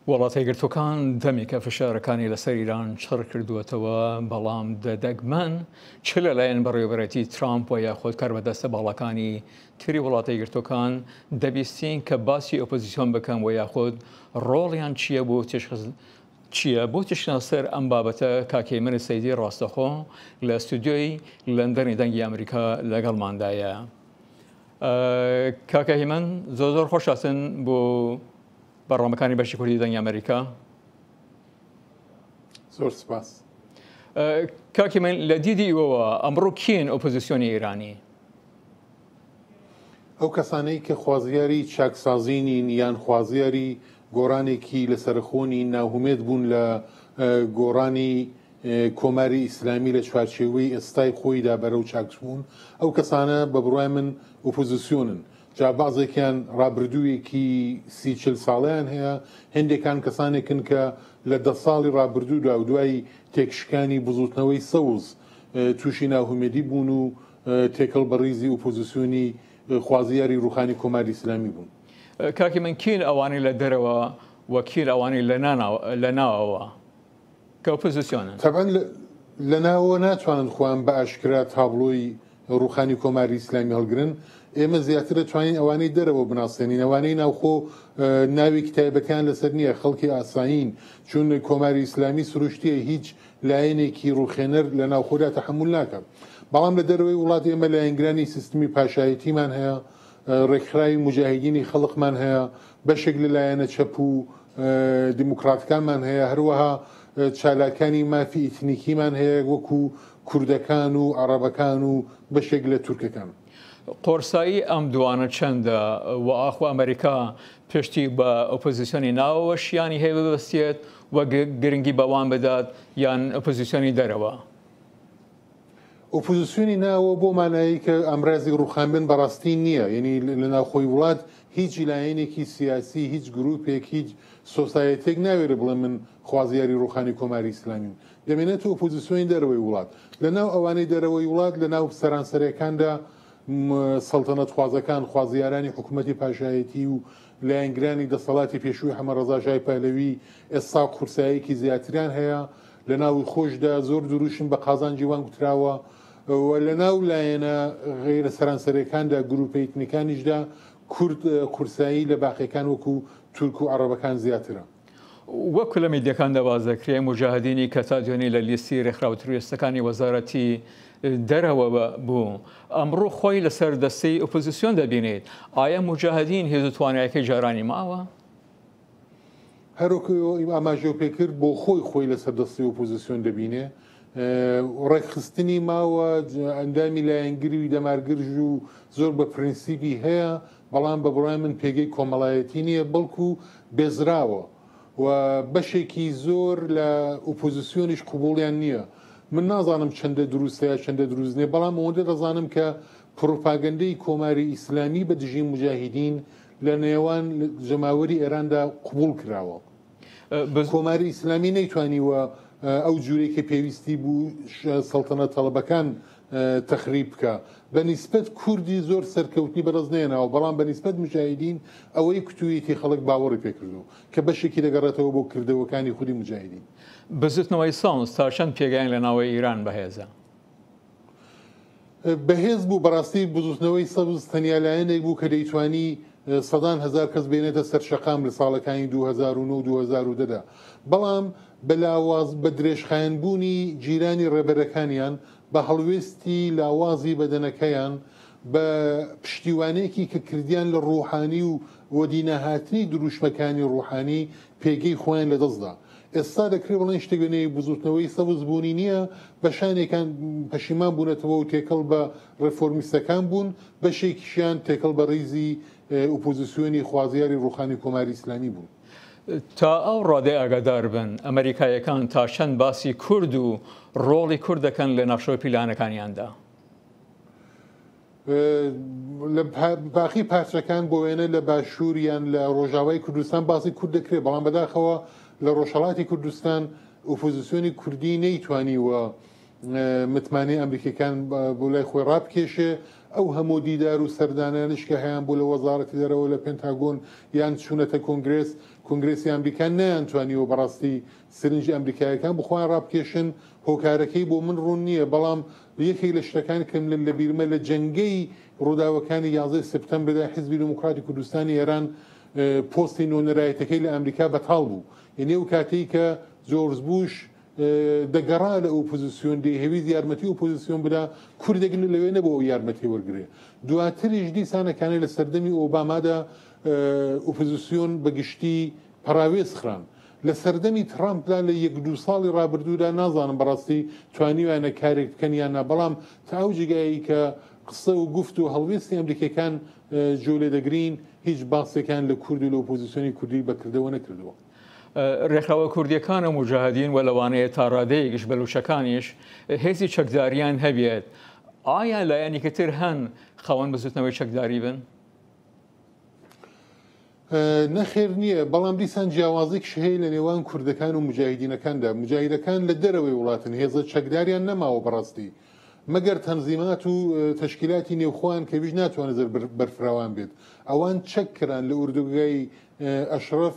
وڵاتە یەکگرتووەکان دەمێکە فشارەکانی لەسەر ئیران چڕ کردووەتەوە، بەڵام دەدەگمەن چ لەلایەن بەڕێوەبەرەتی ترامپ و یاخۆت کاربەدەستە باڵەکانی تری وڵاتە یەکگرتووەکان دەبیستین کە باسی ئۆپۆزیسیۆن بکەن و یاخۆت ڕۆڵیان چییە بۆ تشکە سەر ئەم بابەتە کاکێمەری سەیدی ڕاستەخۆ لە ستودیۆی لەندەنی دەنگی ئەمریکا لەگەڵماندایە. کاکە هیمەن زۆر خۆشحاڵم بۆ بەڕامەکانی بەشی کوردی دەنگی ئەمریکا. زۆر سپاس. کاکی من لە دیدی ئەوەوە ئەمڕۆ کێن ئۆپۆزیسیۆنی ئێرانی؟ ئەو کەسانەی کە خوازیاری چاکسازینین یان خوازیاری گۆڕانێکی لەسەرخۆنی ناوهمێت بوون لە گۆڕانی کۆماری ئیسلامی لە چوارچێوەی ئێستای خۆیدا بەرەو چاکبوون، ئەو کەسانە بە بڕوای من ئۆپۆزیسیۆنن. جا بازێکیان ڕابردوویەکی 30-40 ساڵیان هەیە، هەندێکان کەسانێکن کە لە 10 ساڵی ڕابردوودا و دوای تێکشکانی بزوتنەوەی سەوز تووشی ناوهمێدی بوون و تێکەڵ بە ڕیزی ئۆپۆزیسیۆنی خوازیاری ڕوخانی کۆماری ئیسلامی بوون. کاکی من کین ئەوانەی لە دەرەوە وەکیل ئەوانەی لە ناوەوە کە ئۆپۆزیسیۆنن؟ تەبەن لە ناوە ناتوانن خۆیان بە ئاشکرا تابلۆی ڕوخانی کۆماری ئیسلامی هەڵگرن. ئێمە زیاتر دەتوانین ئەوانەی دەرەوە بناسێنین، ئەوانەی ناوخۆ ناوی کتایبەکان لەسەر نییە، خەڵکی ئاسایین، چون کۆماری ئیسلامی سروشتیە هیچ لایەنێکی ڕوخێنەر لە ناوخۆدا تەحمل ناکەم. بەڵام لە دەرەوەی وڵات ئێمە لایەنگرانی سیستمی پاشایەتیمان هەیە، ڕێکخراوی مجاهیدینی خەڵقمان هەیە، بەشێک لەلایەنە چەپ و دیموکراتەکانمان هەیە، هەروەها چالاکانی مافی ئیتنیکیمان هەیە وەکو کوردەکان و عەرەبەکان و بەشێک لە تورکەکان. قۆرسایی ئەم دوانە چەندە و ئاخوا ئەمریکا پشتی بە ئۆپۆزیسیۆنی ناوەوە شیانی هەیە ببەستێت و گرنگی بەوان بدات یان ئۆپۆزیسیۆنی دەرەوە؟ ئۆپۆزیسیۆنی ناوە بۆ مانایی کە ئەمڕازی ڕوخان بن بەڕاستی نییە، یعنی لە ناوخۆی وڵات هیچ لایەنێکی سیاسی، هیچ گروپێک، هیچ سۆسایەتێک ناوێرە بڵێ من خوازیاری ڕوخانی کۆماری ئیسلامیم. دەمێنێت ئۆپۆزیسیۆنی دەرەوەی وڵات. لە ناو ئەوانەی دەرەوەی وڵات لە ناو سەرانسەرەکاندا سەڵتەنەت خوازەکان، خوازیارانی حکوومەتی پاشایەتی و لایەنگرانی دەسەڵاتی پێشووی حەمەڕەزا ژای پەهلەوی ئێستا قورساییەکی زیاتریان هەیە. لە ناوی خۆشدا زۆر دروشن بە قازان جیوان گوتراوە و لە ناو لایەنە غیرە سەرانسەرەکاندا گروپە ئیتنیکانیشدا کورد قورسایی لە باقیەکان وەکو تورک و عەرەبەکان زیاترە. وەکو لە میدیەکاندا باز دەکرێت مجاهدینی کە تا دوێنێ لە لیستی ڕێکخراوە تروریستەکانی وەزارەتی دەرەوە بوو ئەمڕۆ خۆی لەسەر دەستەی ئۆپۆزیسیۆن دەبینێت. ئایا مجاهدین هێز و توانایەکەی جارانی ماوە؟ هەروکو ئاماژە پێکرد بۆ خۆی لەسەر دەستی ئۆپۆزیسیۆن دەبینێ، ڕێکخستنی ماوە، ئەندامی لایەنگری و دەمارگرژ و زۆر بە پرینسیپی هەیە، بەڵام بە بڕای من پێگەی کۆمەڵایەتی نییە، بەڵکو بێزراوە و بەشێکی زۆر لە ئۆپۆزیسیۆنیش قوبوڵیان نییە. من نازانم چەندە دروستەیە چەندە دروست نیە، بەڵام ئەوەندە دەزانم کە پرۆپاگەندەی کۆماری ئیسلامی بە دژی مجاهیدین لە نێوان جەماوەری ئێراندا قوبوڵ کراوە. کۆماری ئیسلامی نەیتوانیوە ئەو جوورێکی پێویستی بوو سەڵتەنەت تەڵەبەکان تەخریب بکە. بە نیسبەت کوردی زۆر سەرکەوتنی بەرز نێناوە، بەڵام بە نیسبەت مجاهیدین ئەوەی کتوویەتی خەڵک باوەڕی پێکردو کە بەشێکی دەگەڕێتەوە بۆ کردەوەکانی خودی مجاهیدین. بزوتنەوەی ساوس تا چەند پێگەیان لە ناوەی ئیران بەهێزە؟ بەهێز بوو بەڕاستی بزوتنەوەی سەوز تەنیا لایەنێک بوو کە دەیتوانی سەدان هزار کەس بێنێتە سەر شەقام لە ساڵەکانی 2009-2010دا، بەڵام بەلاواز بە درێژخایەنبوونی جیرانی ڕێبەرەکانیان بە هەڵوێستی لاوازی بەدەنەکەیان بە پشتیوانەیەکی کە کردیان لە ڕوحانی و وەدینەهاتنی دروشمەکانی ڕوحانی پێگەی خۆیان لەدەستدا. ئێستا دەکرێت بڵێن شتێگەنەی بزوتنەوەی سەوز بوونی نییە، بە شانێکان پەشیمان بوونەتەوە و تێکەڵ بە ڕێفۆرمیستەکان بوون، بەشێکیشیان تێکەڵ بە ڕیزی ئۆپۆزیسیۆنی خوازیاری ڕوخانی کۆماری ئیسلامی بوون. تا ئەو ڕادێ ئاگادار بن ئەمریکایەکان تا چەند باسی کورد و ڕۆڵی کورد دەکەن لە ناخشەوە پیلانەکانیاندا؟ لە باقی پارچەکان بۆ وێنە لە باشووریان لە ڕۆژاوای کوردستان باسی کورد دەکرێت، بەڵام بەداخەوە لە ڕۆژهەڵاتی کوردستان ئۆپۆزیسیۆنی کوردی نەیتوانیوە متمانەی ئەمریکەکان بۆ لای خۆی ڕابکێشێ. ئەو هەموو دیدار و سەردانانش کە هەیان بوو لە وەزارەتی دەرەوە لە پێنتاگۆن یان چوونەتە کۆنگرێسی ئەمریکا نەیانتوانیەوە بەڕاستی سرنجی ئەمریکایەکان بخۆیان ڕابکێشن هۆکارەکەی بۆ من ڕوون نییە بەڵام یەکێک لە شتەکان کەم لە بیرمە لە جەنگەی ڕووداوەکانی 11 سپتەمبردا حیزبی دموکراتی کوردستانی ئێران پۆستی نۆنەرایەتەکەی لە ئەمریکا بەتاڵ بوو یعنی ئەو کاتەی کە جۆرج بوش دەگەڕا لە ئۆپۆزیسیۆن هەویست یارمەتی ئۆپۆزیسیۆن بدا کوردێکن لەوێ نەبەوە یارمەتی وەرگێ دواتریش دیسانەکانی لە سەردەمی ئۆبامادا ئۆپۆزیسیۆن بەگشتی پەراوێز خران لە سەردەمی ترامپدا لە 1-2 ساڵی ڕابردوودا نازانم بەڕاستی توانیوانە کارێک بکەن یاننا بەڵام تا ئەو جگایی کە قسە و گفت و هەڵوێستی ئەمریکەکان جۆ لێ دەگرین هیچ باسێکان لە کورد و لە ئۆپۆزیسیۆنی کوردی بەکردەوە نەکردەوە. ڕێکخراوە کوردیەکانە مجاهدین و لەوانەیە تا ڕادەیەکیش بەلوچەکانیش هێزی چەکداریان هەبێت ئایا لایەنێکی تر هەن خاوەن بزوتنەوەی چەکداری بن؟ نەخێر نییە بەڵام دیسان جیاوازێک هەیە لە نێوان کوردەکان و مجاهدینەکاندا مجاهدەکان لە دەرەوەی وڵاتن هێزە چەکداریان نەماوە بەڕاستی مەگەر تەنزیمات و تەشکیلاتی نێوخۆیان کە ویژ ناتوانێت بەرفراوان بێت ئەوان چەک کران لە ئوردوگای ئەشرف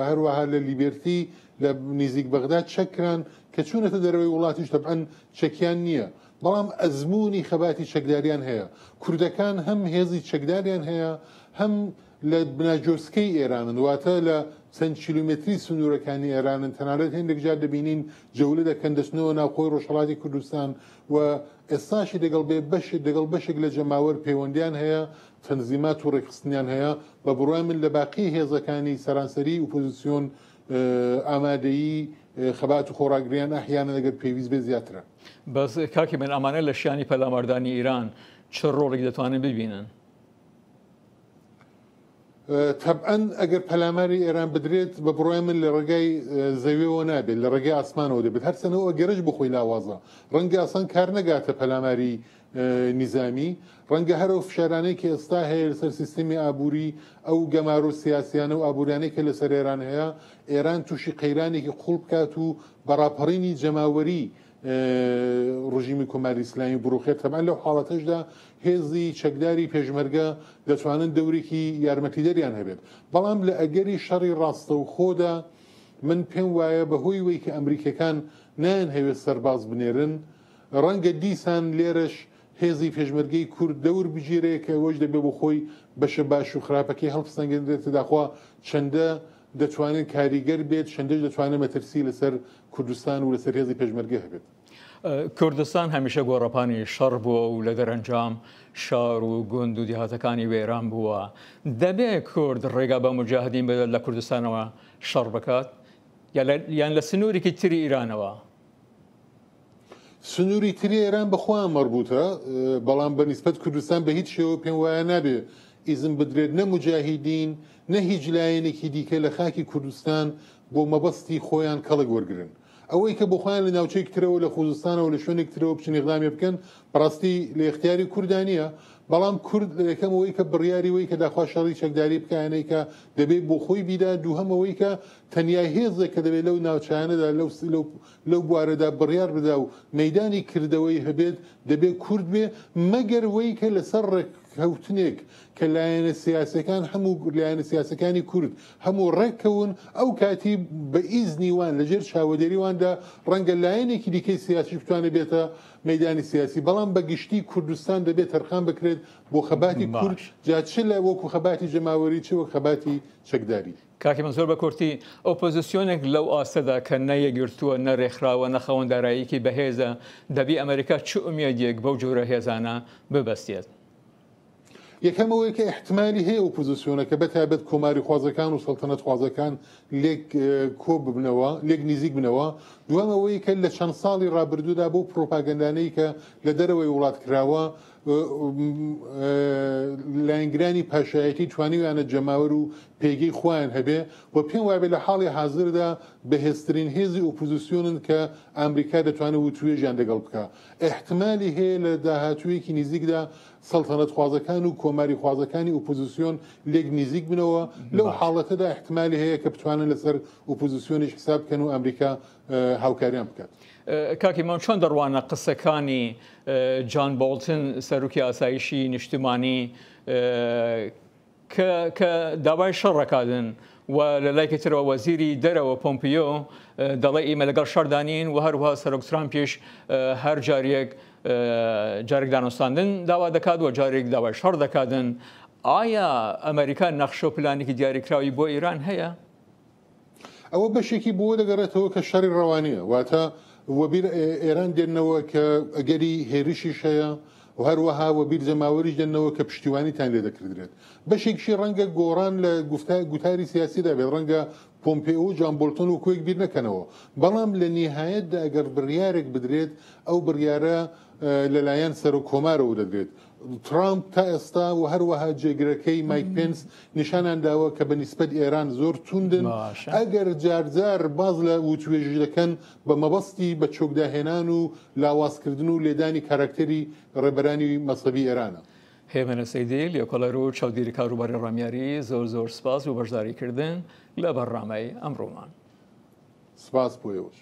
هەروەها لە لیبرتی لە نزیک بەغداد چەکران کە چوونەتە دەرەوەی وڵاتیش تەبعەن چەکیان نییە بەڵام ئەزمموی خەباتی چەکداریان هەیە کوردەکان هەم هێزی چەکداریان هەیە هەم لە بناجۆسکەی ئێرانن واتە لە چەند کیلومتری سنوورەکانی ئێرانن تەنانەت هێندێک جار دەبینین جەولە دەکەن دەچنەوە ناوخۆی ڕۆژهەڵاتی کوردستان و ئێستاشی دەگەڵ بەشێک لە جەماوەر پەیوەندیان هەیە تەنزیمات و ڕێکخستنیان هەیە بە بڕای من لە باقی هێزەکانی سەرانسەری ئۆپۆزیسیۆن ئامادەیی خەبات و خۆراگریان ئەحیانە دەگەر پێویست بێ زیاترە بەس کاکی من ئەمانە لە شیانی پەلامەردانی ئیران چ ڕۆڵێک دەتوانن ببینن؟ تەبعەن ئەگەر پەلاماری ئێران بدرێت بە بڕای من لە ڕێگای زەویەوە نابێت لە ڕێگای ئاسمانەوە دەبێت هەرچەنەوە گەرەش بخۆی لاوازە ڕەنگە ئاسان کار نەگاتە پەلاماری نیزامی ڕەنگە هەرو فشارانەی کە ئێستا هەیە لەسەر سیستمی ئابووری ئەو گەمار و سیاسیانە و ئابوورانەی کە لەسەر ئێران هەیە ئێران تووشی قەیرانێکی قوڵ بکات و بەڕاپەڕینی جەماوەری ڕژیمی کۆماری ئیسلامی بڕوخێت تەمان لەو حاڵەتەشدا هێزی چەکداری پێشمەرگە دەتوانن دەورێکی یارمەتیدەریان هەبێت بەڵام لە ئەگەری شەڕی ڕاستە و خۆدا من پێم وایە بەهۆی وەی کە ئەمریکەکان نان هەوێت سەرباز بنێرن ڕەنگە دیسان لێرەش هێزی پێشمەرگەی کورد دەور بگیرێت کە ئەوەش دەبێ بۆ خۆی بەشە باش و خراپەکەی هەڵپسەنگێنرێت داخوا چەندە دەتوانێت کاریگەر بێت چەندەش دەتوانێت مەترسی لەسەر کوردستان و لەسەر هێزی پێشمەرگە هەبێت کوردستان هەمیشە گۆڕەپانی شەڕ بووە و لە دەرەنجام شار و گوند و دیهاتەکانی وێران بووە دەبێت کورد ڕێگا بە مجاهدین بدەن لە کوردستانەوە شەڕ بکات یان لە سنوورێکی تری ئیرانەوە سنووری تری ئێران بەخۆیان مەربوتە بەڵام بەنسبەت کوردستان بە هیچ شێوە پێم وایە نابێ ئیزم بدرێت نە مجاهیدین نە هیچ لایەنێکی دیکە لە خاکی کوردستان بۆ مەبەستی خۆیان کەڵک وەرگن ئەوەی کە بخۆیان لە ناوچەیەک ترەوە لە خوزستانەوە لە شوێنێک ترەوە بچین ئیقدامی بکەن بەڕاستی لە اختیاری کوردانیە بەڵام کورد یەکەمەوەی کە بڕیاریەوەی کە داخوا شەڕی چەکداری بکەیانەی کە دەبێت بۆ خۆی بیدا دووهەمەوەی کە تەنیا هێزێک کە دەبێت لەو ناوچانەدا لەو بوارەدا بڕیار بدا و مەیدانی کردەوەی هەبێت دەبێت کورد بێ مەگەر وەی کە لەسەر ڕێککەوتنێک کە لایەنە سیاسەکان هەموو لایەنە سیاسەکانی کورد هەموو ڕێککەون ئەو کاتی بە ئیزنیوان لەژێر چاوەدەریواندا ڕەنگە لایەنێکی دیکەی سیاسی بتوانێت بێتە مەدانی سیاسی بەڵام بەگشتی کوردستان دەبێت تەرخان بکرێت بۆ خەباتی کورد جا چ لە وەکو خەباتی جەماوەری چ وەک خەباتی چەکداری کاکی من زۆر بە کورتی ئۆپۆزیسیۆنێک لەو ئاستەدا کە نەیەگرتووە نەڕێکخراوە نەخەوەن داراییکی بەهێزە دەبی ئەمریکا چ ئومێدێک بەو جۆرە هێزانە ببەستێت یەکەمەوەی کە احتمالی هەیە ئۆپۆزیسیۆنە کە بەتابێت کۆماری خوازەکان و سەڵتەنەت خوازەکان لێک کۆ ببنەوە لێک نزیک بنەوە دوامەوەی کە لە چەند ساڵی ڕابردوودا بۆ پرۆپاگەندانەی کە لە دەرەوەی وڵات کراوە لایەنگرانی پاشایەتی توانیویانە جەماوەر و پێگەی خۆیان هەبێ و پێم وابێت لە حاڵی حاضردا بەهێزترین هێزی ئۆپۆزیسیۆنن کە ئەمریکا دەتوانێت وتوێژیان لەگەڵ بکە احتمالی هەیە لە داهاتوویەکی نزیکدا سەڵتەنەت خوازەکان و کۆماری خوازەکانی ئۆپۆزیسیۆن لێک نزیک بنەوە لەو حاڵەتەدا احتمالی هەیە کە بتوانن لەسەر ئۆپۆزیسیۆنیش حساب بکەن و ئەمریکا هاوکاریان بکات. کاکی مام چۆن دەڕوانە قسەکانی جان بۆڵتن سەرروکی ئاسایشی نیشتیمانی کە داوای شەڕەکاتن و لە لایەکی ترەوە وەزیری دەرەوە پۆمپیۆ دەڵێ ئێمە لەگەڵ شەردانین و هەروەها سەرۆک ترامپیش هەر جارێک دانوستاندن داوا دەکات و جارێک داوای شەڕ دەکاتن. ئایا ئەمریکا نەخشە و پلانێکی دیاریکراوی بۆ ئیران هەیە؟ ئەوە بەشێکی بۆ دەگەڕێتەوە کە شەڕی ڕەوانیە واتە وەبیر ئێران دێنەوە کە ئەگەری هێرشیش هەیە و هەروەها وەبیر جەماوەریش دێنەوە کە پشتیوانیتان لێ دەکردرێت. بەشێکشی ڕەنگە گۆڕان لە گوتاری سیاسیدا بێت ڕەنگە پۆمپێۆ و جان بۆڵتن و کۆیەک بیر نەکەنەوە بەڵام لە نیهایەتدا ئەگەر بڕیارێک بدرێت ئەو بڕیارە لەلایەن سەر و کۆمارەوە دەدرێت. ترامپ تا ئێستا و هەروەها جێگرەکەی مایک پێنس نیشانان داوە کە بە نیسبەت ئێران زۆر توندن ئەگەر جارجار باز لە وتوێژی دەکەن بە مەبەستی بە چۆکداهێنان و لاوازکردن و لێدانی کاراکتەری ڕێبەرانی مەسەبی ئێرانە. هێمنە سەیدی لێکۆڵەر و چاودێری کاروباری ڕامیاری زۆر سپاس و بەشداریکردن لە بەرنامەی ئەمڕۆمان. سپاس بۆ ئێوەش.